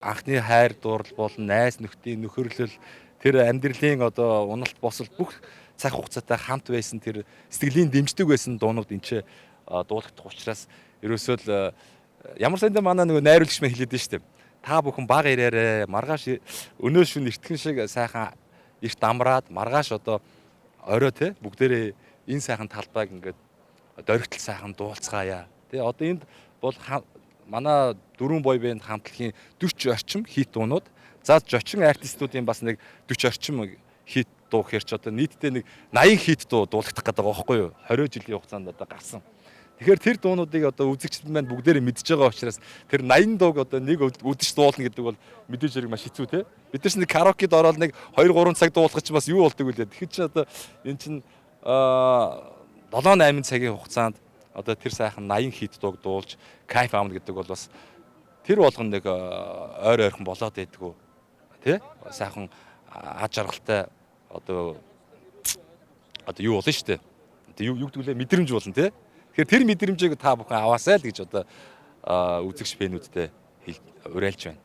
Анхны хайр дуурал болон найз нөхдийн нөхөрлөл тэр амьдралын одоо уналт босол бүх цаг хугацаатай хамт байсан тэр сэтгэлийн дэмждэг байсан дуунууд энэ ч дуулагдах учраас ерөөсөө л ямар сандаа манай нөгөө найруулагч мэн хэлээд штеп. Та бүхэн баг ирээрээ маргааш өнөө шөнө эртхэн шиг сайхан эрт амраад маргааш одоо орой те бүгдээрээ энэ сайхан талбайг ингээд дөрөгтөл сайхан дуулцгаая. Тэ одоо энд бол манай дөрвөн бой бэнд хамтлагийн 40 орчим хит дуунууд. За зочин артистуудын бас нэг 40 орчим хит дуу хэрч одоо нийтдээ нэг 80 хит дуу дуулагдах гэдэг байгаа байхгүй юу? 20 жилийн хугацаанд одоо гарсан. Тэгэхээр тэр дуунуудыг одоо үзэгчид маань бүгдээрээ мэдж байгаа учраас тэр 80 дууг одоо нэг үдшиж дуулна гэдэг бол мэдээж хэрэг маш хэцүү те. Бид нар ч нэг караокед ороод нэг 2 3 цаг дуулах чинь бас юу болдог вэ? Тэгэхээр чи одоо эн чин 7-8 цагийн хугацаанд одоо тэр сайхан 80 хит дууг дуулж кайф аавна гэдэг бол бас тэр болгон нэг ойр ойрхон болоод байдгүй тий сайхан аж аргалтай одоо юу болно штэ юу гэдгүүлээ мэдрэмж болно тий. Тэгэхээр тэр мэдрэмжийг та бүхэн аваасай л гэж одоо үзэгч фэнүүдтэй уриалж байна.